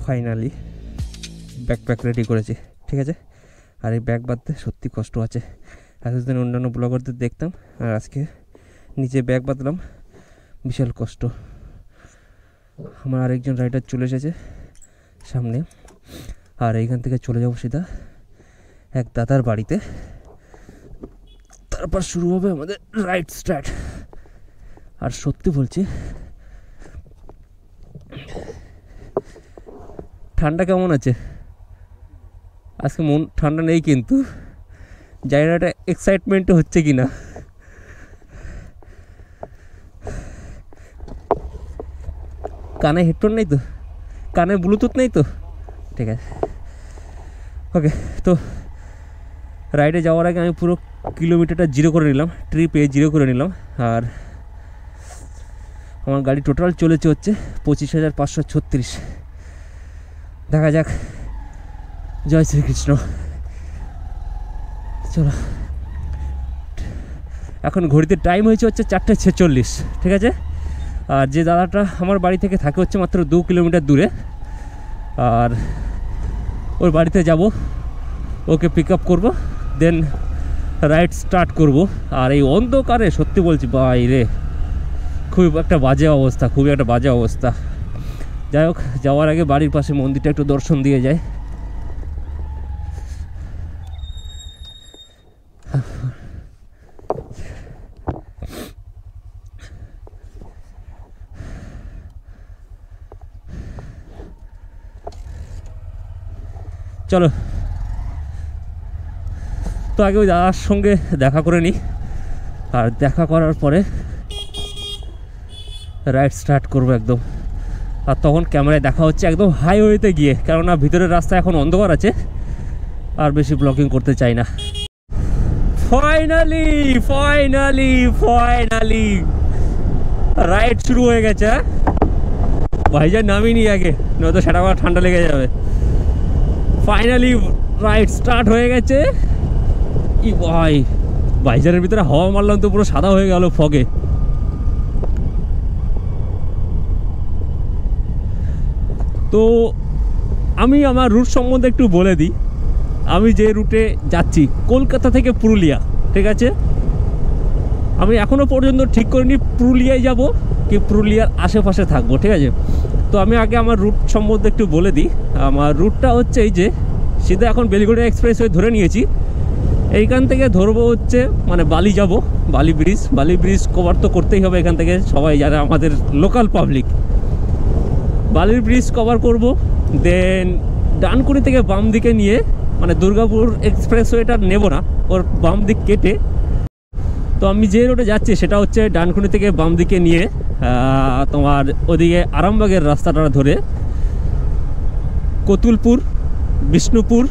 Finally backpack ready করেছি, ঠিক আছে। আর এই ব্যাগ বাঁধতে সত্যি কষ্ট আছে। এতদিন অন্যান্য ব্লগারদের দেখতাম, আর আজকে নিজে ব্যাগ বাঁধলাম, বিশাল কষ্ট। আমার আরেকজন রাইডার চলে এসেছে সামনে, আর এইখান থেকে চলে যাব সিধা এক দাদার বাড়িতে, তারপর শুরু হবে আমাদের রাইড স্টার্ট। আর সত্যি বলছি, ঠান্ডা কেমন আছে আজকে? মন ঠান্ডা নেই, কিন্তু জানি না এটা এক্সাইটমেন্টও হচ্ছে কি না। কানে হেডফোন নেই তো, কানে ব্লুটুথ নেই তো, ঠিক আছে, ওকে। তো রাইডে যাওয়ার আগে আমি পুরো কিলোমিটারটা জিরো করে নিলাম, ট্রিপে জিরো করে নিলাম। আর আমার গাড়ি টোটাল চলেছে হচ্ছে 25,536। দেখা যাক। জয় শ্রীকৃষ্ণ। চলো, এখন ঘড়িতে টাইম হয়েছে হচ্ছে 4:46, ঠিক আছে। আর যে দাদাটা আমার বাড়ি থেকে থাকে হচ্ছে মাত্র 2 কিলোমিটার দূরে, আর ওর বাড়িতে যাব, ওকে পিক আপ করবো, দেন রাইড স্টার্ট করব। আর এই অন্ধকারে সত্যি বলছি বাইরে খুবই একটা বাজে অবস্থা, খুবই একটা বাজে অবস্থা। যাই হোক, যাওয়ার আগে বাড়ির পাশে মন্দিরটা একটু দর্শন দিয়ে যায়। চলো, তো আগে ওই দাদার সঙ্গে দেখা করে নিই, আর দেখা করার পরে রাইড স্টার্ট করবো একদম। আর তখন ক্যামেরায় দেখা হচ্ছে একদম হাইওয়েতে গিয়ে, কেননা ভিতরের রাস্তা এখন অন্ধকার আছে, আর বেশি ব্লগিং করতে চাই না। ফাইনালি ফাইনালি ফাইনালি রাইড শুরু হয়ে গেছে। ভাইজান নামিনি আগে, নয়তো সেটা আবার ঠান্ডা লেগে যাবে। ফাইনালি রাইড স্টার্ট হয়ে গেছে। ই ভাই, ভাইজানের ভিতরে হাওয়া মারলাম তো পুরো সাদা হয়ে গেল ফগে। তো আমি আমার রুট সম্বন্ধে একটু বলে দিই। আমি যে রুটে যাচ্ছি কলকাতা থেকে পুরুলিয়া, ঠিক আছে। আমি এখনও পর্যন্ত ঠিক করিনি পুরুলিয়ায় যাব কি পুরুলিয়ার আশেপাশে থাকবো, ঠিক আছে। তো আমি আগে আমার রুট সম্বন্ধে একটু বলে দিই। আমার রুটটা হচ্ছে এই যে সিধা এখন বেলগুড়িয়া এক্সপ্রেসওয়ে ধরে নিয়েছি। এইখান থেকে ধরবো হচ্ছে মানে বালি যাব, বালি ব্রিজ কভার তো করতেই হবে এখান থেকে, সবাই যারা আমাদের লোকাল পাবলিক। বালির ব্রিজ কভার করব, দেন ডানকুনি থেকে বাম দিকে নিয়ে, মানে দুর্গাপুর এক্সপ্রেসওয়েটা নেব না, ওর বাম দিক কেটে। তো আমি যে রোডে যাচ্ছি সেটা হচ্ছে ডানকুনি থেকে বাম দিকে নিয়ে তোমার ওদিকে আরামবাগের রাস্তাটা ধরে কতুলপুর, বিষ্ণুপুর,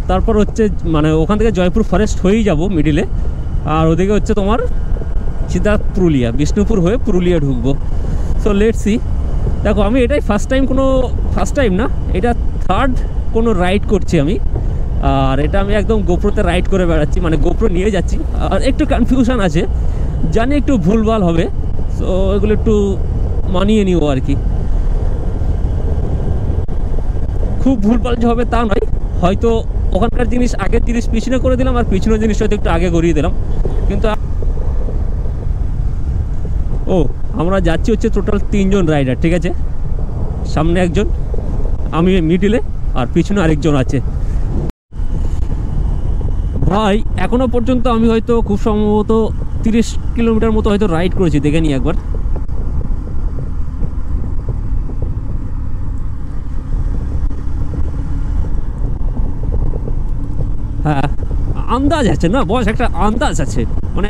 তারপর হচ্ছে মানে ওখান থেকে জয়পুর ফরেস্ট হয়েই যাব মিডিলে। আর ওদিকে হচ্ছে তোমার সিধা পুরুলিয়া, বিষ্ণুপুর হয়ে পুরুলিয়া ঢুকবো। So let's see. দেখো, আমি এটাই ফার্স্ট টাইম না, এটা থার্ড কোনো রাইড করছি আমি। আর এটা আমি একদম গোপ্রোতে রাইড করে বেড়াচ্ছি, মানে গোপ্রো নিয়ে যাচ্ছি। আর একটু কনফিউশন আছে, জানি একটু ভুলভাল হবে, সো এগুলো একটু মানিয়ে নিও আর কি। খুব ভুলভাল যে হবে তা নয়, হয়তো ওখানকার জিনিস আগের জিনিস পিছনে করে দিলাম, আর পিছনের জিনিস হয়তো একটু আগে করিয়ে দিলাম, কিন্তু ও আমরা যাচ্ছি হচ্ছে টোটাল 3 জন রাইডার, ঠিক আছে। সামনে একজন, আমি মিডিলে, আর পিছনে আরেকজন আছে। ভাই এখনো পর্যন্ত আমি হয়তো খুব সম্ভবত 30 কিলোমিটার মতো হয়তো রাইড করেছি, দেখে নিই একবার। হ্যাঁ, আন্দাজ আছে না বস, একটা আন্দাজ আছে, মানে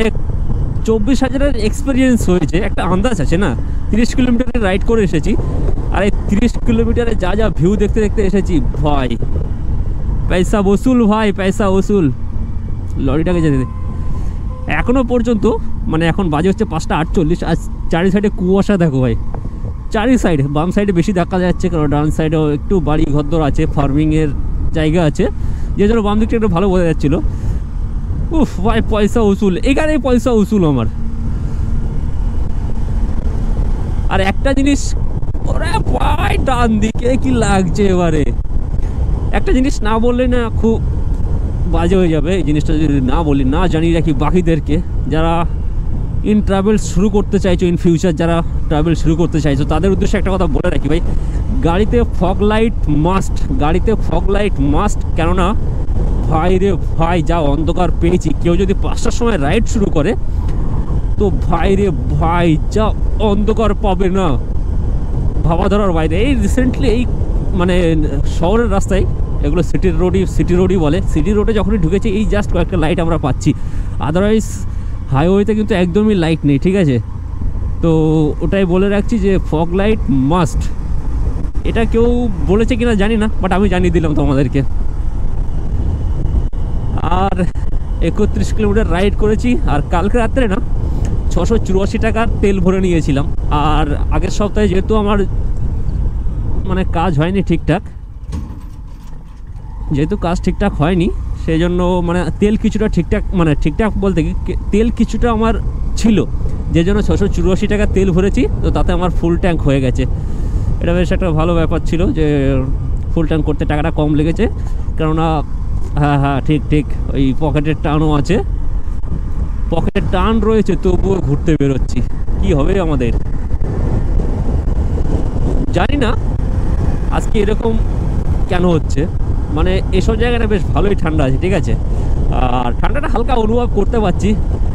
24,000-এর এক্সপিরিয়েন্স হয়েছে, একটা আন্দাজ আছে না। 30 কিলোমিটারের রাইড করে এসেছি, আর এই 30 কিলোমিটারে যা যা ভিউ দেখতে দেখতে এসেছি ভাই, পয়সা বসুল ভাই, পয়সা বসুল। লরিটাকে যেতে এখনও পর্যন্ত, মানে এখন বাজে হচ্ছে 5:48। আর চারি সাইডে কুয়াশা দেখো ভাই, চারি সাইডে। বাম সাইডে বেশি দেখা যাচ্ছে, কারণ ডান সাইডেও একটু বাড়ি ঘরদর আছে, ফার্মিংয়ের জায়গা আছে, যে জন্য বাম দিকটা একটু ভালো বোঝা যাচ্ছিলো। উফ ভাই, পয়সা উসুল, এখানেই পয়সা উসুল আমার। আর একটা জিনিস, ওরে ভাই ডান দিকে কি লাগছে এবারে। একটা জিনিস না বললে না খুব বাজে হয়ে যাবে, এই জিনিসটা যদি না বলি, না জানিয়ে রাখি বাকিদেরকে, যারা ট্রাভেল শুরু করতে চাইছো, ইন ফিউচার যারা ট্রাভেল শুরু করতে চাইছো, তাদের উদ্দেশ্যে একটা কথা বলে রাখি ভাই, গাড়িতে ফগ লাইট মাস্ট, গাড়িতে ফগ লাইট মাস্ট। কেননা ভাই রে ভাই, যা অন্ধকার পেয়েছি, কেউ যদি 5টার সময় রাইড শুরু করে তো ভাই রে ভাই যা অন্ধকার পাবে না, ভাবা ধরার বাইরে। এই রিসেন্টলি এই মানে শহরের রাস্তায়, এগুলো সিটি রোডই বলে, সিটি রোডে যখনই ঢুকেছে এই জাস্ট কয়েকটা লাইট আমরা পাচ্ছি, আদারওয়াইজ হাইওয়েতে কিন্তু একদমই লাইট নেই, ঠিক আছে। তো ওটাই বলে রাখছি যে ফগ লাইট মাস্ট। এটা কেউ বলেছে কিনা জানি না, বাট আমি জানিয়ে দিলাম তোমাদেরকে। আর 31 কিলোমিটার রাইড করেছি, আর কালকে রাত্রে না 684 টাকার তেল ভরে নিয়েছিলাম। আর আগের সপ্তাহে যেহেতু আমার মানে কাজ হয়নি ঠিকঠাক, যেহেতু কাজ ঠিকঠাক হয়নি সেই জন্য মানে তেল কিছুটা ঠিকঠাক, মানে ঠিকঠাক বলতে কি তেল কিছুটা আমার ছিল, যে জন্য 684 টাকা তেল ভরেছি, তো তাতে আমার ফুল ট্যাঙ্ক হয়ে গেছে। এটা বেশ একটা ভালো ব্যাপার ছিল যে ফুল ট্যাঙ্ক করতে টাকাটা কম লেগেছে, কেননা হ্যাঁ ঠিক ওই পকেটের টানও আছে, পকেটের টান রয়েছে, তবুও ঘুরতে বেরোচ্ছি। কি হবে আমাদের জানি না, আজকে এরকম কেন হচ্ছে। মানে এসব জায়গাটা বেশ ভালোই ঠান্ডা আছে, ঠিক আছে, আর ঠান্ডাটা হালকা অনুভব করতে পারছি,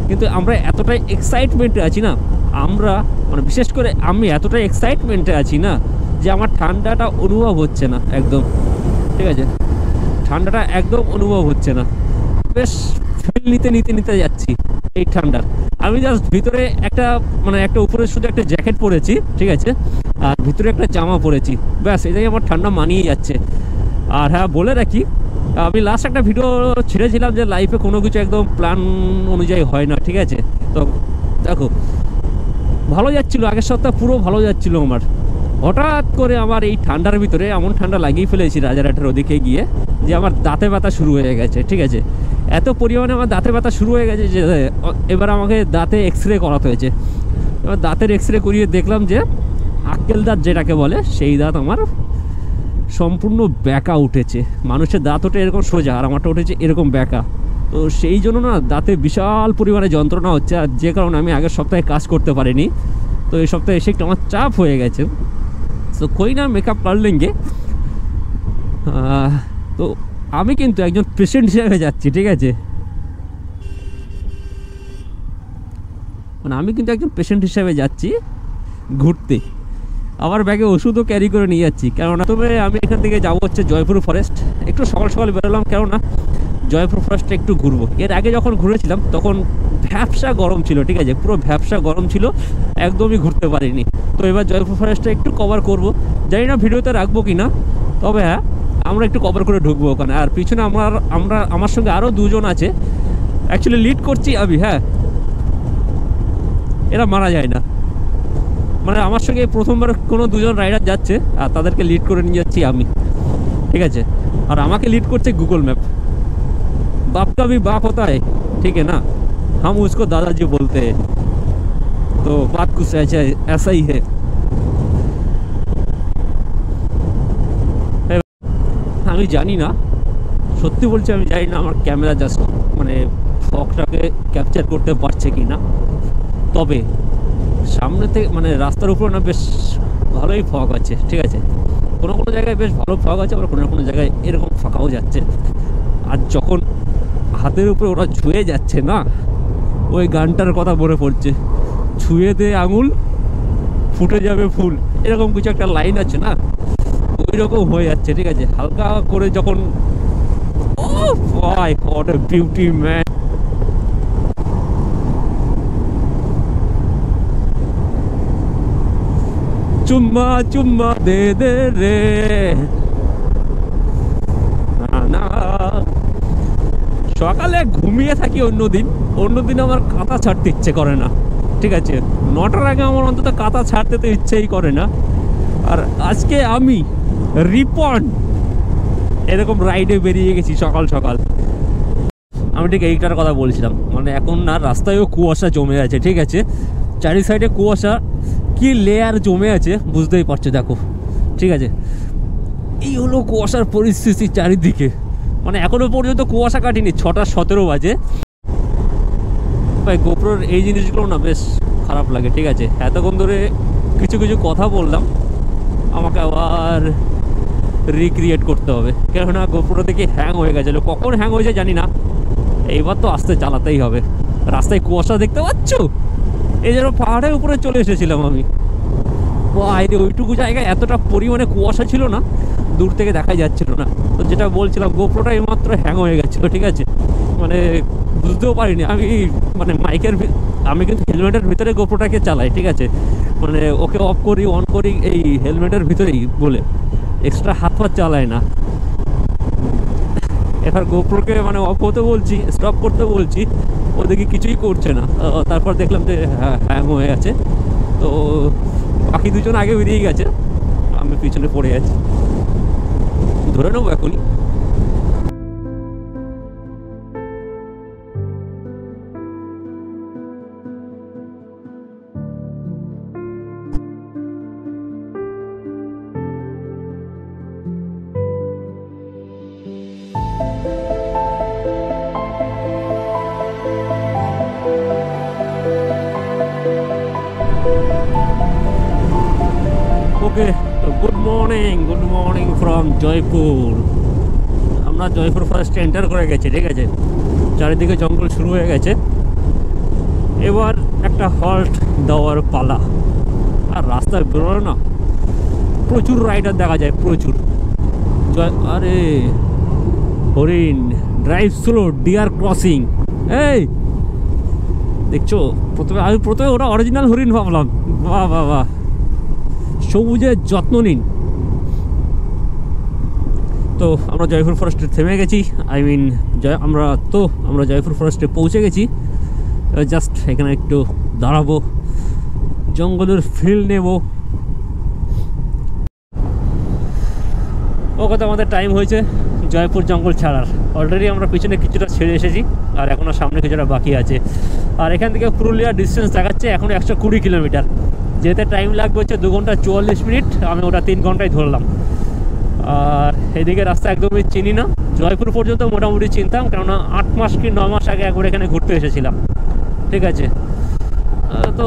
কিন্তু আমরা এতটাই এক্সাইটমেন্টে আছি না, আমরা মানে বিশেষ করে আমি এতটাই এক্সাইটমেন্টে আছি না যে আমার ঠান্ডাটা অনুভব হচ্ছে না একদম, ঠিক আছে, ঠান্ডাটা একদম অনুভব হচ্ছে না, বেশ ফিল নিতে যাচ্ছি এই ঠান্ডার। আমি জাস্ট ভিতরে একটা মানে একটা উপরে শুধু একটা জ্যাকেট পরেছি, ঠিক আছে, আর ভিতরে একটা জামা পরেছি, ব্যাস এটাই আমার ঠান্ডা মানিয়ে যাচ্ছে। আর হ্যাঁ বলে রাখি, আমি লাস্ট একটা ভিডিও ছেড়েছিলাম যে লাইফে কোনো কিছু একদম প্ল্যান অনুযায়ী হয় না, ঠিক আছে। তো দেখো ভালো যাচ্ছিলো, আগের সপ্তাহ পুরো ভালো যাচ্ছিলো আমার, হঠাৎ করে আমার এই ঠান্ডার ভিতরে এমন ঠান্ডা লাগিয়ে ফেলেছি রাজারহাটের ওদিকে গিয়ে যে আমার দাঁতে ব্যথা শুরু হয়ে গেছে, ঠিক আছে, এত পরিমাণে আমার দাঁতে ব্যথা শুরু হয়ে গেছে যে এবার আমাকে দাঁতে এক্সরে করাতে হয়েছে। এবার দাঁতের এক্সরে করিয়ে দেখলাম যে আক্কেল দাঁত যেটাকে বলে সেই দাঁত আমার সম্পূর্ণ ব্যাকা উঠেছে। মানুষের দাঁত ওঠে এরকম সোজা, আর আমারটা উঠেছে এরকম ব্যাকা। তো সেই জন্য না দাঁতে বিশাল পরিমাণে যন্ত্রণা হচ্ছে, আর যে কারণে আমি আগের সপ্তাহে কাজ করতে পারিনি। তো এই সপ্তাহে এসে একটু আমার চাপ হয়ে গেছে। তো কই না মেকআপ कर लेंगे। তো আমি কিন্তু একজন পেশেন্ট হিসেবে যাচ্ছি, ঠিক আছে, মানে আমি কিন্তু একজন পেশেন্ট হিসেবে যাচ্ছি ঘুরতে, আমার ব্যাগে ওষুধও ক্যারি করে নিয়ে যাচ্ছি। কেননা তবে আমি এখান থেকে যাবো হচ্ছে জয়পুর ফরেস্ট, একটু সকাল সকাল বেরোলাম, কেননা জয়পুর ফরেস্টে একটু ঘুরবো। এর আগে যখন ঘুরেছিলাম তখন ভ্যাপসা গরম ছিল, ঠিক আছে, পুরো ভ্যাপসা গরম ছিল, একদমই ঘুরতে পারিনি। তো এবার জয়পুর ফরেস্টে একটু কভার করব, জানি না ভিডিওতে রাখবো কি না, তবে হ্যাঁ আমরা একটু কভার করে ঢুকবো ওখানে। আর পিছনে আমার সঙ্গে আরও দুজন আছে, অ্যাকচুয়ালি লিড করছি আমি। হ্যাঁ এরা মারা যায় না, মানে আমার সঙ্গে প্রথমবার কোনো দুজন রাইডার যাচ্ছে আর তাদেরকে লিড করে নিয়ে যাচ্ছি আমি, ঠিক আছে। আর আমাকে লিড করছে গুগল ম্যাপ। बाप का भी बाप होता है, ठीक है ना, हम उसको दादाजी बोलते हैं, तो बात कुछ ऐसा ही है। আমি জানি না, সত্যি বলছি আমি জানি না আমার ক্যামেরা জাস্ট মানে ফগটাকে ক্যাপচার করতে পারছে কি না। তবে সামনে থেকে মানে রাস্তার উপর না বেশ ভালোই ফগ আছে, ঠিক আছে, কোনো কোনো জায়গায় বেশ ভালো ফগ আছে, আবার কোনো কোনো জায়গায় এরকম ফাঁকাও যাচ্ছে। আর যখন হাতের উপরে ওরা ছুঁয়ে যাচ্ছে না, ওই গানটার কথা মনে পড়ছে, ছুঁয়ে দে আঙুল ফুটে যাবে ফুল, এরকম কিছু একটা লাইন আছে না, ওই রকম হয়ে যাচ্ছে, ঠিক আছে, হালকা করে যখন ও ভাই হোয়াট আ বিউটি ম্যান। চুম্মা চুম্মা দে দে রে না। সকালে ঘুমিয়ে থাকি অন্যদিন আমার কাঁথা ছাড়তে ইচ্ছে করে না, ঠিক আছে, 9টার আগে আমার অন্তত কাঁথা ছাড়তে তো ইচ্ছেই করে না। আর আজকে আমি রিপন এরকম রাইডে বেরিয়ে গেছি সকাল সকাল। আমি ঠিক এইটার কথা বলছিলাম, মানে এখন না রাস্তায়ও কুয়াশা জমে আছে, ঠিক আছে, চারি সাইডে কুয়াশা, কি লেয়ার জমে আছে বুঝতেই পারছো, দেখো। ঠিক আছে, এই হলো কুয়াশার পরিস্থিতি চারিদিকে। মানে এখনো পর্যন্ত কুয়াশা কাটিনি, 6:17 বাজে। ভাই গোপ্রোর এই জিনিসগুলো না বেশ খারাপ লাগে। ঠিক আছে, এতক্ষণ ধরে কিছু কিছু কথা বললাম, আমাকে আবার রিক্রিয়েট করতে হবে, কেননা গোপ্রো থেকে হ্যাং হয়ে গেছিলো। কখন হ্যাং হয়েছে জানি না, এইবার তো আস্তে চালাতেই হবে। রাস্তায় কুয়াশা দেখতে পাচ্ছ, এই যেন পাহাড়ের উপরে চলে এসেছিলাম আমি। বাইরে ওইটুকু জায়গায় এতটা পরিমাণে কুয়াশা ছিল না, দূর থেকে দেখাই যাচ্ছিল না। তো যেটা বলছিলাম, গোপ্রোটা এইমাত্র হ্যাং হয়ে গেছিলো। ঠিক আছে, মানে বুঝতেও পারিনি আমি, মানে আমি কিন্তু হেলমেটের ভিতরে গোপ্রোটাকে চালাই। ঠিক আছে, মানে ওকে অফ করি অন করি এই হেলমেটের ভিতরেই বলে, এক্সট্রা হাত পা চালায় না। এবার গোপ্রোকে মানে অফ হতে বলছি, স্টপ করতে বলছি, ওদিকে কিছুই করছে না। তারপর দেখলাম যে হ্যাং হয়ে আছে। তো বাকি দুজন আগে বেরিয়ে গেছে, আমি পিছনে পড়ে আছি। ধরে নেবো এখনই। ওকে, গুড মর্নিং ফ্রম জয়পুর। আমরা জয়পুর ফার্স্ট এন্টার করে গেছি। ঠিক আছে, চারিদিকে জঙ্গল শুরু হয়ে গেছে, এবার একটা হল্ট দেওয়ার পালা। আর রাস্তায় বেরোনো না প্রচুর রাইডার দেখা যায়, প্রচুর। আরে হরিণ, ড্রাইভ স্লো, ডিয়ার ক্রসিং। এই দেখছো, আমি প্রথমে ওটা অরিজিনাল হরিণ ভাবলাম। বাহ বাহ বাহ, সবুজের যত্ন নিন। তো আমরা জয়পুর ফরেস্টে থেমে গেছি, আমরা জয়পুর ফরেস্টে পৌঁছে গেছি। জাস্ট এখানে একটু দাঁড়াবো, জঙ্গলের ফিল নেব। ও কথা, আমাদের টাইম হয়েছে জয়পুর জঙ্গল ছাড়ার। অলরেডি আমরা পিছনে কিছুটা ছেড়ে এসেছি, আর এখনও সামনে কিছুটা বাকি আছে। আর এখান থেকে পুরুলিয়ার ডিস্টেন্স দেখাচ্ছে এখন 120 কিলোমিটার। যেতে টাইম লাগবে হচ্ছে 2 ঘন্টা 44 মিনিট, আমি ওটা 3 ঘন্টায় ধরলাম। আর এদিকে রাস্তা একদমই চিনি না। জয়পুর পর্যন্ত মোটামুটি চিনতাম, কেননা 8 মাস কি 9 মাস আগে একবার এখানে ঘুরতে এসেছিলাম। ঠিক আছে, তো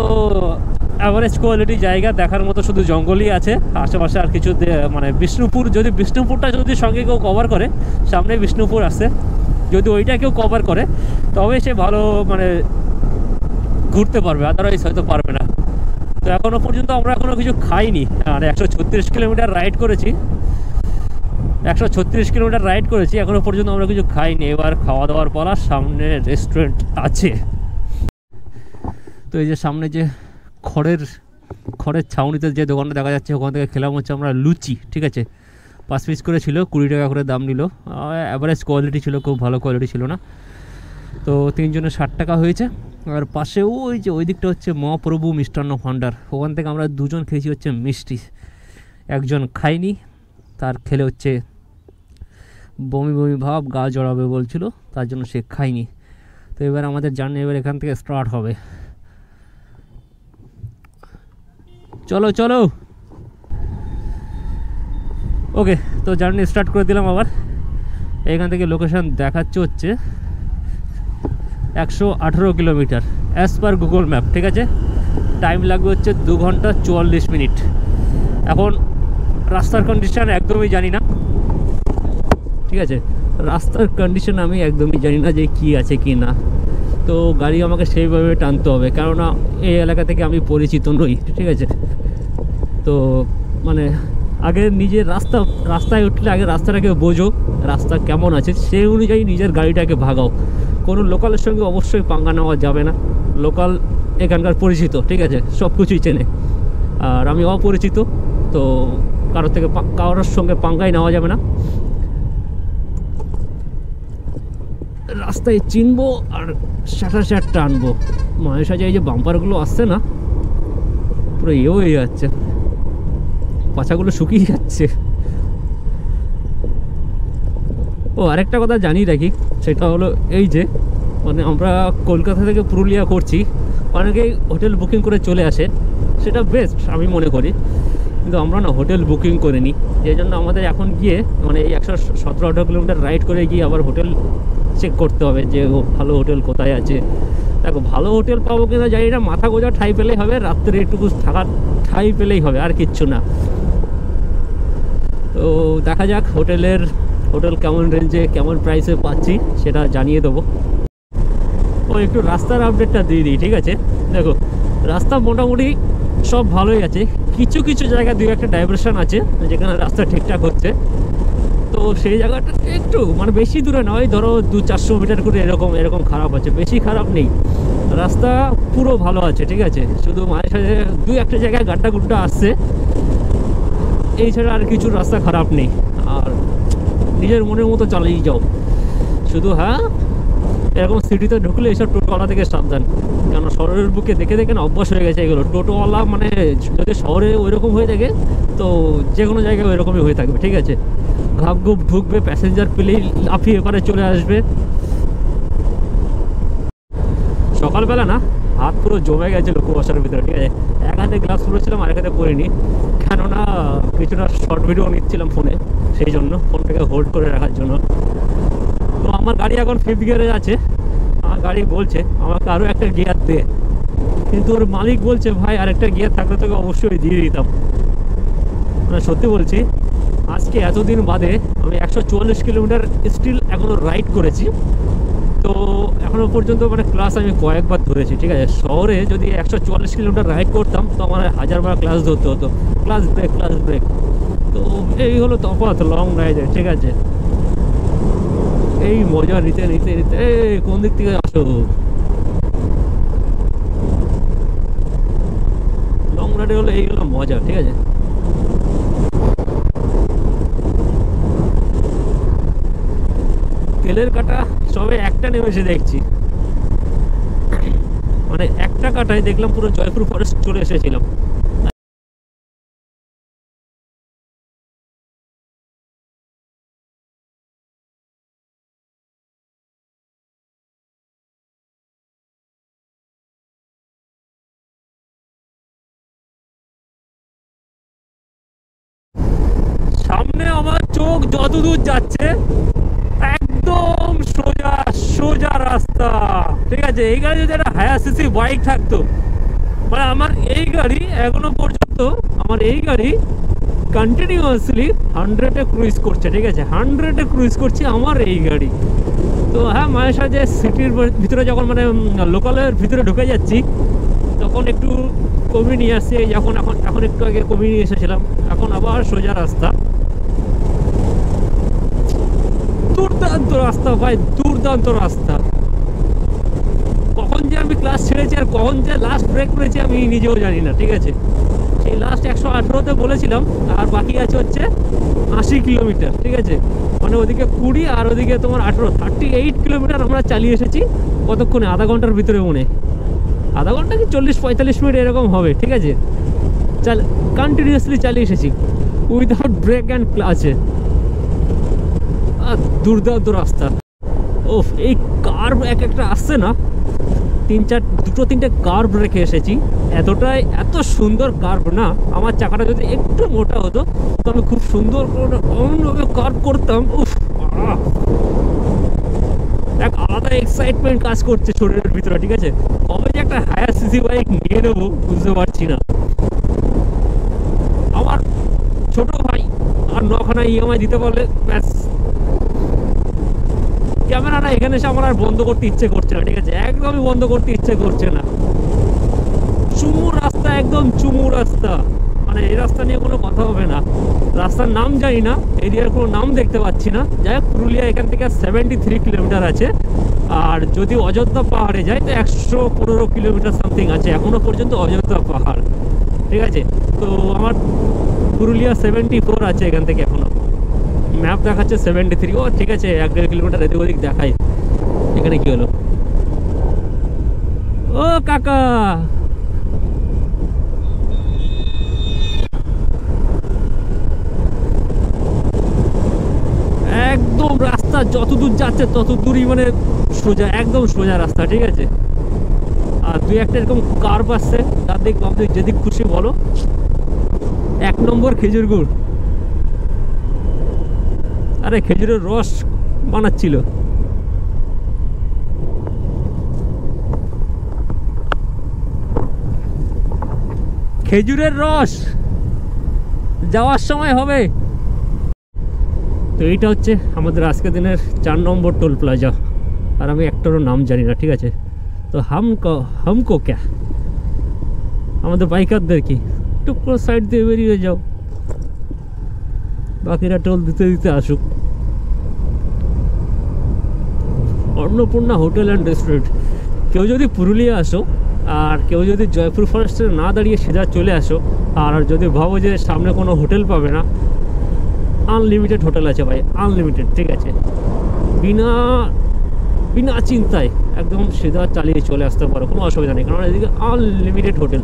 অ্যাভারেজ কোয়ালিটি জায়গা, দেখার মতো শুধু জঙ্গলই আছে আশেপাশে, আর কিছু মানে বিষ্ণুপুরটা যদি সঙ্গে কেউ কভার করে, সামনে বিষ্ণুপুর আসছে, যদি ওইটা কেউ কভার করে তবে সে ভালো মানে ঘুরতে পারবে, আদারওয়াইজ হয়তো পারবে না। তো এখনও পর্যন্ত আমরা এখনও কিছু খাইনি। আর 136 কিলোমিটার রাইড করেছি, 136 কিলোমিটার রাইড করেছি, এখনও পর্যন্ত আমরা কিছু খাইনি। এবার খাওয়া দাওয়ার পালা, সামনে রেস্টুরেন্ট আছে। তো এই যে সামনে যে খড়ের ছাউনিতে যে দোকানটা দেখা যাচ্ছে, ওখান থেকে খেলাম হচ্ছে আমরা লুচি। ঠিক আছে, 5 পিস করে ছিল, 20 টাকা করে দাম নিল। অ্যাভারেজ কোয়ালিটি ছিল, খুব ভালো কোয়ালিটি ছিল না। তো 3 জনের 60 টাকা হয়েছে। আর পাশে ওই দিকটা হচ্ছে মহাপ্রভু মিষ্টান্ন ভাণ্ডার, ওখান থেকে আমরা 2 জন খেয়েছি হচ্ছে মিষ্টি। একজন খাইনি, তার খেলে হচ্ছে বমি ভাব, গা জড়াবে বলছিল, তার জন্য সে খায়নি। তো এবার আমাদের জার্নি এবার এখান থেকে স্টার্ট হবে। চলো চলো, ওকে। তো জার্নি স্টার্ট করে দিলাম আবার। এখান থেকে লোকেশন দেখাচ্ছে হচ্ছে 118 kilometre as per Google map. ঠিক আছে, টাইম লাগবে হচ্ছে 2 ঘন্টা 44 মিনিট। এখন রাস্তার কন্ডিশন একদমই জানি না। ঠিক আছে, রাস্তার কন্ডিশন আমি একদমই জানি না যে কি আছে কি না। তো গাড়ি আমাকে সেইভাবে টানতে হবে, কেননা এই এলাকা থেকে আমি পরিচিত নই। ঠিক আছে, তো মানে আগে নিজের রাস্তায় উঠলে আগে রাস্তাটাকে বোঝো, রাস্তা কেমন আছে সেই অনুযায়ী নিজের গাড়িটাকে ভাগাও। কোনো লোকালের সঙ্গে অবশ্যই পাঙ্গা নেওয়া যাবে না। লোকাল এখানকার পরিচিত, ঠিক আছে, সব কিছুই চেনে, আর আমি অপরিচিত, তো কারোর সঙ্গে পাঙ্গাই নেওয়া যাবে না। রাস্তায় চিনবো আর স্যাট টানবো। মাঝে সাঝে এই যে বাম্পারগুলো আসছে না, পুরো হয়ে যাচ্ছে, পাছাগুলো শুকিয়ে যাচ্ছে। ও আরেকটা কথা জানিয়ে রাখি, সেটা হলো এই যে মানে আমরা কলকাতা থেকে পুরুলিয়া করছি, অনেকেই হোটেল বুকিং করে চলে আসে, সেটা বেস্ট আমি মনে করি। কিন্তু আমরা না হোটেল বুকিং করে নিই, যে জন্য আমাদের এখন গিয়ে মানে এই 117-18 কিলোমিটার রাইড করে গিয়ে আবার হোটেল চেক করতে হবে যে ভালো হোটেল কোথায় আছে। দেখো ভালো হোটেল পাবো কিনা জানি না, মাথা গোজা ঠাই পেলেই হবে, রাত্রে একটু থাকার ঠাই পেলেই হবে, আর কিচ্ছু না। তো দেখা যাক হোটেল কেমন রেঞ্জে কেমন প্রাইসে পাচ্ছি সেটা জানিয়ে দেবো। ও একটু রাস্তার আপডেটটা দিয়ে দিই, ঠিক আছে। দেখো রাস্তা মোটামুটি সব ভালোই আছে, কিছু কিছু জায়গায় 2-1টা ডাইভারশন আছে যেখানে রাস্তা ঠিকঠাক হচ্ছে। তো সেই জায়গাটা একটু মানে বেশি দূরে নয়, ধরো 200-400 মিটার করে এরকম খারাপ আছে, বেশি খারাপ নেই, রাস্তা পুরো ভালো আছে, ঠিক আছে। শুধু মাঝে সাঝে 2-1টা জায়গায় গাড্ডা গুড্ডা আসছে, এই ছাড়া আর কিছু রাস্তা খারাপ নেই। আর নিজের মনের মতো চালিয়ে যাও শুধু। হ্যাঁ এরকম সিটিতে ঢুকলে এইসব টোটোওয়ালা থেকে সাবধান, কেন শহরের বুকে দেখে দেখে না অভ্যাস হয়ে গেছে এগুলো। টোটোওয়ালা মানে যদি শহরে ওইরকম হয়ে থাকে তো যে কোনো জায়গায় ওইরকমই হয়ে থাকবে, ঠিক আছে। ঘাপ ঘুপ ঢুকবে, প্যাসেঞ্জার পেলেই লাফিয়ে এপারে চলে আসবে। সকালবেলা না হাত পুরো জমে গেছিলো কুয়াশার ভিতরে, ঠিক আছে। এক হাতে গ্লাভস পরেছিলাম আর এক হাতে পরিনি, কেননা কিছুটা শর্ট ভিডিও নিচ্ছিলাম ফোনে, সেই জন্য ফোনটাকে হোল্ড করে রাখার জন্য। তো আমার গাড়ি এখন 5th গিয়ারে আছে। আমার গাড়ি বলছে আমাকে আরও একটা গিয়ার দে, কিন্তু ওর মালিক বলছে ভাই আরেকটা গিয়ার থাকলে তোকে অবশ্যই দিয়ে দিতাম। মানে সত্যি বলছি, আজকে এতদিন বাদে আমি 144 কিলোমিটার স্টিল এখনও রাইড করেছি। তো এখনও পর্যন্ত মানে ক্লাস আমি কয়েকবার ধরেছি, ঠিক আছে। শহরে যদি 144 কিলোমিটার রাইড করতাম তো আমার 1000বার ক্লাস ধরতে হতো, ক্লাস ব্রেক। তো এই হলো তফাৎ লং রাইডে, ঠিক আছে। এই মজা নিতে নিতে নিতে কোন দিক থেকে আসো, লং রাইডে হলো এই হলো মজা, ঠিক আছে। তেলের কাটা সবে একটা নেমেছে দেখছি, মানে একটা কাটায় দেখলাম পুরো জয়পুর ফরেস্ট চলে এসেছিলাম। সামনে আমার চোখ যতদূর যাচ্ছে একদম সোজা সোজা রাস্তা, ঠিক আছে। এই গাড়ি যদি একটা হায়ার সিসি বাইক থাকতো, মানে আমার এই গাড়ি এখনো পর্যন্ত কন্টিনিউয়াসলি 100-এ ক্রুইজ করছে, ঠিক আছে। 100-এ ক্রুইজ করছে আমার এই গাড়ি। তো হ্যাঁ মাঝে সাঝে সিটির ভিতরে যখন মানে লোকালের ভিতরে ঢুকে যাচ্ছি তখন একটু কমিয়ে নিয়ে আসছে, এখন একটু আগে কমিয়ে নিয়ে এসেছিলাম, এখন আবার সোজা রাস্তা। দুর্দান্ত রাস্তা ভাই, দুর্দান্ত রাস্তা। কখন যে আমি ক্লাস ছেড়েছি আর কখন যে লাস্ট ব্রেক করেছি আমি নিজেও জানি না, ঠিক আছে। সেই লাস্ট 118-তে বলেছিলাম, আর বাকি আছে হচ্ছে 80 কিলোমিটার, ঠিক আছে। মানে ওদিকে 20 আর ওদিকে তোমার 38 কিলোমিটার আমরা চালিয়ে এসেছি কতক্ষণে, আধা ঘন্টার ভিতরে, আধা ঘন্টা কি 40-45 মিনিট এরকম হবে, ঠিক আছে। কন্টিনিউয়াসলি চালিয়ে এসেছি উইদাউট ব্রেক অ্যান্ড ক্লাচে। দুর্দান্ত রাস্তা। ওফ, এই কার্ভ একটা আসছে না, 2-3টে কার্ভ রেখে এসেছি। এত সুন্দর কার্ভ না, আমার চাকাটা যদি একটু মোটা হতো তো আমি খুব সুন্দর অন্যভাবে কার্ভ করতাম। উফ, এক আলাদা এক্সাইটমেন্ট কাজ করছে শরীরের ভিতরে, ঠিক আছে। কবে যে একটা হায়ার সিসি বাইক নিয়ে নেবো বুঝতে পারছি না। আমার ছোট ভাই আর 9খানা EMI দিতে পারলে ব্যাস, ক্যামেরাটা এখানে এসে আমার আর বন্ধ করতে ইচ্ছে করছে না, ঠিক আছে। একদমই বন্ধ করতে ইচ্ছে করছে না। চুমু রাস্তা, একদম চুমু রাস্তা, মানে এই রাস্তা নিয়ে কোনো কথা হবে না। রাস্তার নাম জানি না, এরিয়ার কোনো নাম দেখতে পাচ্ছি না। যাই হোক, পুরুলিয়া এখান থেকে 73 কিলোমিটার আছে, আর যদি অযোধ্যা পাহাড়ে যায় তো 115 কিলোমিটার সামথিং আছে এখনো পর্যন্ত অযোধ্যা পাহাড়, ঠিক আছে। তো আমার পুরুলিয়া 74 আছে এখান থেকে এখনো, ম্যাপ দেখাচ্ছে 73। ও ঠিক আছে, 1-1.5 কিলোমিটার এদিক ওদিক দেখাই। এখানে কি হলো? ও কাকা, একদম রাস্তা যতদূর যাচ্ছে তত দূরই মানে সোজা, একদম সোজা রাস্তা, ঠিক আছে। আর 2-1টা এরকম কার্ভ আসছে, তার দিক যেদিক খুশি বলো? 1 নম্বর খেজুর গুড়। আরে খেজুরের রস বানাচ্ছিল। খেজুরের রস যাওয়ার সময় হবে। তো এইটা হচ্ছে আমাদের আজকের দিনের 4 নম্বর টোল প্লাজা। আর আমি একটারও নাম জানি না, ঠিক আছে? তো হামকো ক্যা, আমাদের বাইকারদের কি টুক করে সাইড দিয়ে বেরিয়ে যাও, বাকিরা টোল দিতে দিতে আসুক। Annapurna hotel and restaurant. কেউ যদি পুরুলিয়া আসো আর কেউ যদি জয়পুর ফরেস্টে না দাঁড়িয়ে সিধা চলে আসো, আর যদি ভাবো যে সামনে কোনো হোটেল পাবে না, আনলিমিটেড হোটেল আছে ভাই, আনলিমিটেড, ঠিক আছে? বিনা বিনা চিন্তায় একদম সিধা চালিয়ে চলে আসতে পারো, কোনো অসুবিধা নেই, কারণ এদিকে আনলিমিটেড হোটেল।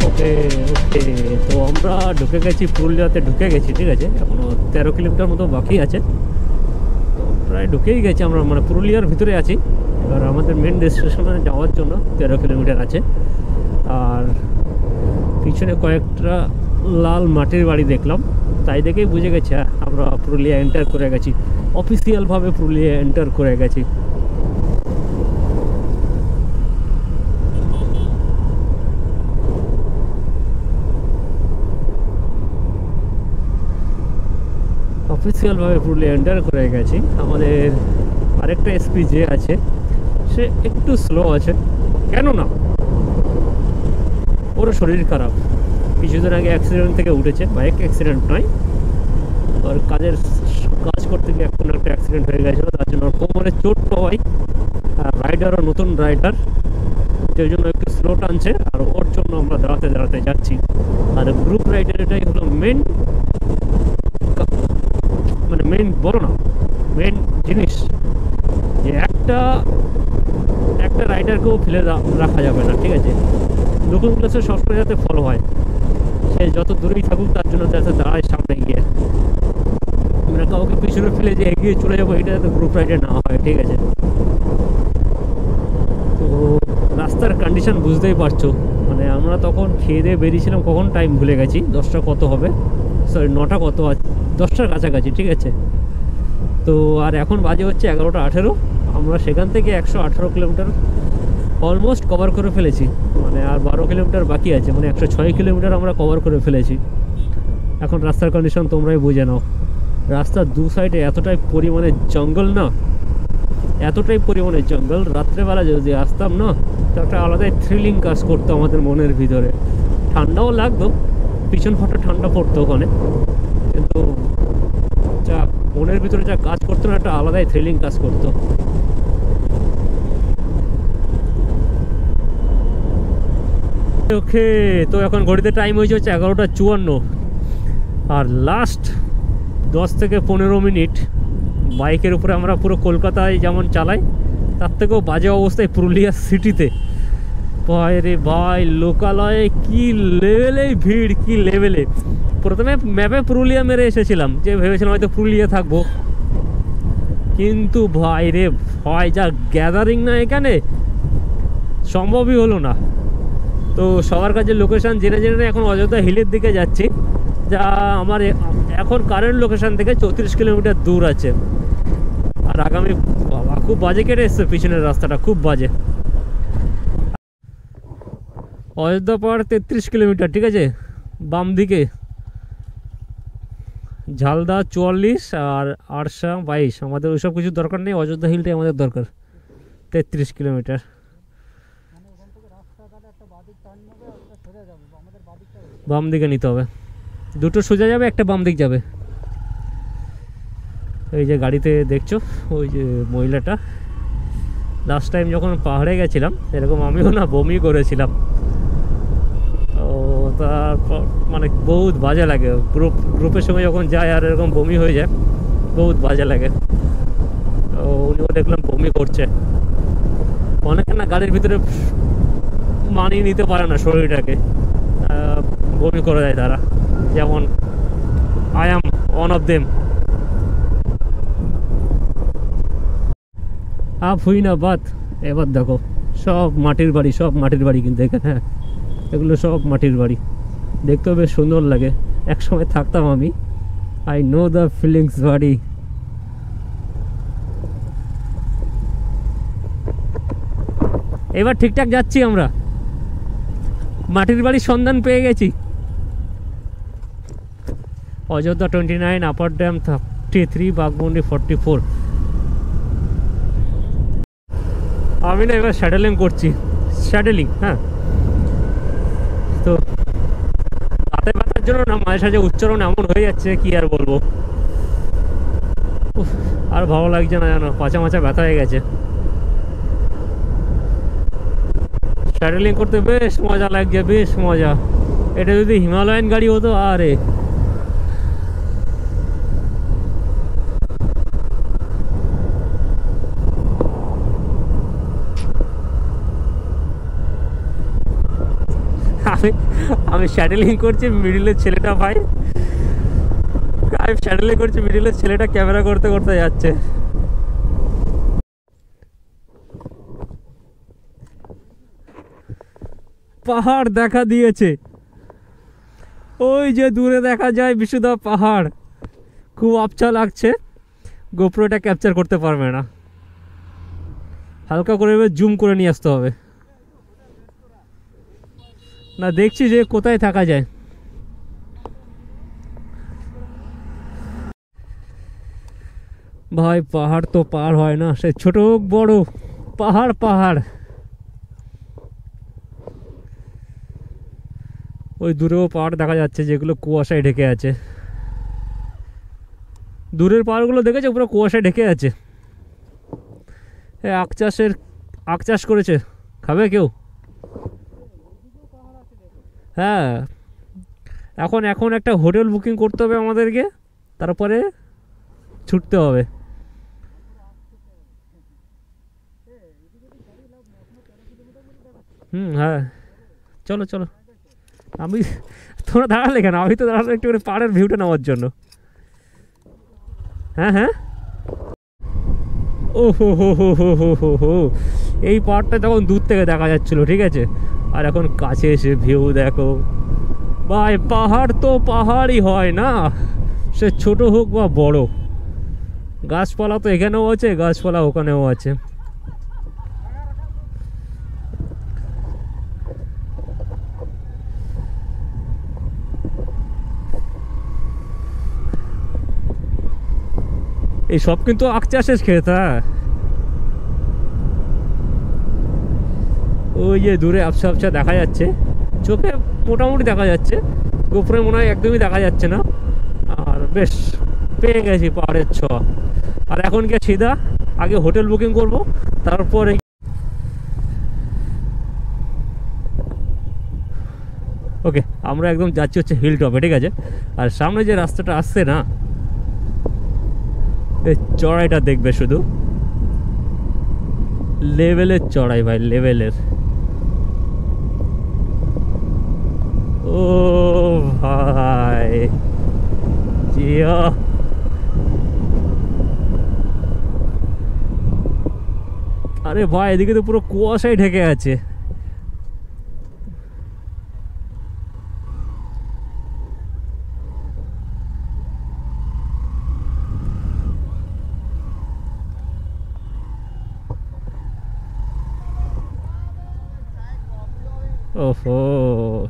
ওকে, তো আমরা ঢুকে গেছি, পুরুলিয়াতে ঢুকে গেছি, ঠিক আছে? এখনো 13 কিলোমিটার মতো বাকি আছে, তো প্রায় ঢুকেই গেছি আমরা, মানে পুরুলিয়ার ভিতরে আছি। এবার আমাদের মেন ডেস্টিনেশনে যাওয়ার জন্য 13 কিলোমিটার আছে। আর পিছনে কয়েকটা লাল মাটির বাড়ি দেখলাম, তাই দেখেই বুঝে গেছে আমরা পুরুলিয়া এন্টার করে গেছি, অফিসিয়ালভাবে পুরুলিয়া এন্টার করে গেছি। অফিসিয়ালভাবে পুরুলিয়া এন্টার করে গেছি। আমাদের আরেকটা এসপি যে আছে সে একটু স্লো আছে, কেন না, ওর শরীর খারাপ, কিছুদিন আগে অ্যাক্সিডেন্ট থেকে উঠেছে, বাইক অ্যাক্সিডেন্ট নয়, ওর কাজ করতে গিয়ে একটা অ্যাক্সিডেন্ট হয়ে গেছিলো, তার জন্য ওর কোমরে চোট পাওয়াই, আর রাইডারও নতুন রাইডার, সেই জন্য একটু স্লো টানছে, আর ওর জন্য আমরা দাঁড়াতে দাঁড়াতে যাচ্ছি। আর গ্রুপ রাইডার এটাই হলো মেন, মানে মেন বলো না, মেন জিনিস যে একটা রাইডারকেও ফেলে রাখা যাবে না, ঠিক আছে? নতুন ক্লাসে সবসময় যাতে ফলো হয়, সে যত দূরেই থাকুক তার জন্য যাতে দাঁড়ায় সামনে গিয়ে, মানে কাউকে পিছনে ফেলে যে এগিয়ে চলে যাবো এটা যাতে গ্রুপ রাইডে না হয়, ঠিক আছে? তো রাস্তার কন্ডিশন বুঝতেই পারছো, মানে আমরা তখন খেয়ে দিয়ে বেরিয়েছিলাম, কখন টাইম ভুলে গেছি, 10টা কত হবে, সরি 9টা কত, 10টার কাছাকাছি, ঠিক আছে? তো আর এখন বাজে হচ্ছে 11টা 18, আমরা সেখান থেকে 118 কিলোমিটার অলমোস্ট কভার করে ফেলেছি, মানে আর 12 কিলোমিটার বাকি আছে, মানে 106 কিলোমিটার আমরা কভার করে ফেলেছি। এখন রাস্তার কন্ডিশন তোমরাই বুঝে নাও, রাস্তার দু সাইডে এতটাই পরিমাণে জঙ্গল না, এতটাই পরিমাণে জঙ্গল, রাত্রেবেলা যদি আসতাম না তো একটা আলাদাই থ্রিলিং কাজ করতো আমাদের মনের ভিতরে, ঠান্ডাও লাগতো, পিছন ফাটা ঠান্ডা পড়তো ওখানে, কিন্তু যা মনের ভিতরে যা কাজ করতো না, একটা আলাদাই থ্রিলিং কাজ করতো। ওকে, তো এখন ঘড়িতে টাইম হয়েছে হচ্ছে 11টা 54, আর লাস্ট 10 থেকে 15 মিনিট বাইকের উপরে আমরা পুরো কলকাতায় যেমন চালাই তার থেকেও বাজে অবস্থায় পুরুলিয়া সিটিতে। ভাই রে ভাই, লোকালয়ে কি লেভেলে ভিড়, কি লেভেলে। প্রথমে ম্যাপে পুরুলিয়া মেরে এসেছিলাম, যে ভেবেছিলাম হয়তো পুরুলিয়া থাকবো, কিন্তু ভাই রে ভাই যা গ্যাদারিং না এখানে, সম্ভবই হলো না। তো সবার কাছে লোকেশান জেনে জেনে এখন অযোধ্যা হিলের দিকে যাচ্ছি, যা আমার এখন কারেন্ট লোকেশান থেকে 34 কিলোমিটার দূর আছে। আর আগামী বাবা খুব বাজে কেটে এসছে পিছনের রাস্তাটা, খুব বাজে। অযোধ্যা পাহাড় 33 কিলোমিটার, ঠিক আছে, বাম দিকে ঝালদা 44 আর আরশা 22, আমাদের ওইসব কিছু দরকার নেই, অযোধ্যা হিলটাই আমাদের দরকার। 33 কিলোমিটার বাম দিকে নিতে হবে, দুটো সোজা যাবে, একটা বাম দিক যাবে। এই যে গাড়িতে দেখছো ওই যে মহিলাটা, লাস্ট টাইম যখন পাহাড়ে গেছিলাম এরকম আমিও না বমি করেছিলাম, ও তারপর মানে বহুত বাজে লাগে, গ্রুপের সঙ্গে যখন যায় আর এরকম বমি হয়ে যায়, বহুত বাজে লাগে। তো উনিও দেখলাম বমি করছে, অনেকে না গাড়ির ভিতরে মানিয়ে নিতে পারে না শরীরটাকে, বমি করে দেয় তারা, যেমন I am one of them. আপ হুই না বাত। এবার দেখো সব মাটির বাড়ি, সব মাটির বাড়ি কিন্তু এখানে, হ্যাঁ এগুলো সব মাটির বাড়ি, দেখতেও বেশ সুন্দর লাগে। এক সময় থাকতাম আমি, আই নো দ্য ফিলিংস বাড়ি। এবার ঠিকঠাক যাচ্ছি আমরা, মাটির বাড়ির সন্ধান পেয়ে গেছি। Ayodhya 29, upper dam 33, Baghmundi 44। আমি না এবার স্যাডেলিং করছি, স্যাডেলিং, হ্যাঁ। তো হাতে ব্যথার জন্য না মাঝে সাঝে উচ্চারণ এমন হয়ে যাচ্ছে কি আর বলবো, আর ভালো লাগছে না জানো, পাচা মাচা ব্যথা হয়ে গেছে। স্যাডেলিং করতে বেশ মজা লাগছে, বেশ মজা। এটা যদি হিমালয়ান গাড়ি হতো, আরে আমি স্যাডেলিং করছি, মিডিলের ছেলেটা ভাই, আমি স্যাডেলিং করছি, মিডিলের ছেলেটা ক্যামেরা করতে করতে যাচ্ছে। পাহাড় দেখা দিয়েছে, ওই যে দূরে দেখা যায় বিশুদ্ধ পাহাড়, খুব আবছা লাগছে। গোপ্রোটা ক্যাপচার করতে পারবে না, হালকা করে জুম করে নিয়ে আসতে হবে। না দেখছি যে কোথায় থাকা যায়। ভাই পাহাড় তো পার হয় না, সে ছোট হোক বড়, পাহাড় পাহাড়। ওই দূরেও পাহাড় দেখা যাচ্ছে যেগুলো কুয়াশায় ঢেকে আছে। দূরের পাহাড়গুলো দেখেছে পুরো কুয়াশায় ঢেকে আছে। আখ চাষ করেছে, খাবে কেউ? হ্যাঁ, এখন একটা হোটেল বুকিং করতে হবে আমাদেরকে, তারপরে ছুটতে হবে। হ্যাঁ চলো চলো। আমি, তোমরা দাঁড়ালে কেন? আমি তো দাঁড়ালাম একটু করে পাহাড়ের ভিউটা নেওয়ার জন্য। হ্যাঁ হ্যাঁ, ও হো হো হো হো হো হো হো, এই পাহাড়টা তখন দূর থেকে দেখা যাচ্ছিলো, ঠিক আছে, আর এখন কাছে এসে ভিউ দেখো ভাই। পাহাড় তো পাহাড়ই হয় না, সে ছোট হোক বা বড়। গাছপালা তো এখানেও আছে, গাছপালা ওখানেও আছে। এই সব কিন্তু আখ চাষের ক্ষেত। হ্যাঁ, ওই যে দূরে আবছা আবছা দেখা যাচ্ছে, চোখে মোটামুটি দেখা যাচ্ছে, গোপুরে মনে হয় একদমই দেখা যাচ্ছে না। আর বেশ পেয়ে গেছি পাহাড়ের ছোঁয়া। আর এখন গিয়ে সিধা আগে হোটেল বুকিং করব, তারপরে ওকে আমরা একদম যাচ্ছি হচ্ছে হিল টপে, ঠিক আছে। আর সামনে যে রাস্তাটা আসছে না, এই চড়াইটা দেখবে, শুধু লেভেলের চড়াই ভাই, লেভেলের। ও ভাই জিয়া, আরে ভাই এদিকে তো পুরো কুয়াশায় ঢেকে আছে। ওহো,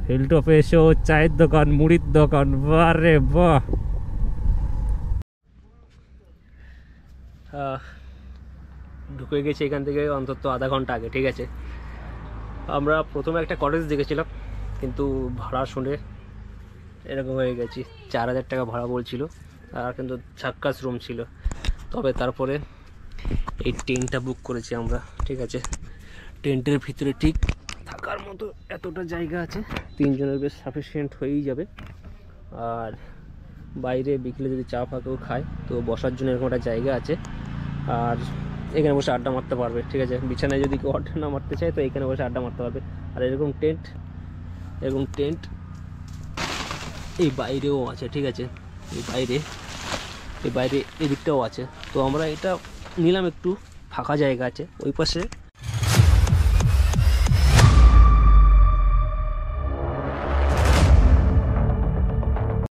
হিলটপে এসেও চায়ের দোকান, মুড়ির দোকান, বাহ রে বাহ। ঢুকে গেছি এখান থেকে অন্তত আধা ঘন্টা আগে, ঠিক আছে। আমরা প্রথমে একটা কটেজ দেখেছিলাম, কিন্তু ভাড়া শুনে এরকম হয়ে গেছি। 4000 টাকা ভাড়া বলছিল, আর কিন্তু ঝাক্কাস রুম ছিল। তবে তারপরে এই টেন্টটা বুক করেছি আমরা, ঠিক আছে। টেন্টের ভিতরে ঠিক থাকার মতো এতটা জায়গা আছে, 3 জনের বেশ সাফিসিয়েন্ট হয়েই যাবে। আর বাইরে বিকেলে যদি চা ফা কেউ খায় তো বসার জন্য এরকম একটা জায়গা আছে। আর এখানে বসে আড্ডা মারতে পারবে, ঠিক আছে। বিছানায় যদি কেউ আড্ডা না মারতে চায় তো এখানে বসে আড্ডা মারতে পারবে। আর এরকম টেন্ট এই বাইরেও আছে, ঠিক আছে। এই বাইরে এদিকটাও আছে। তো আমরা এটা নিলাম, একটু ফাঁকা জায়গা আছে ওই পাশে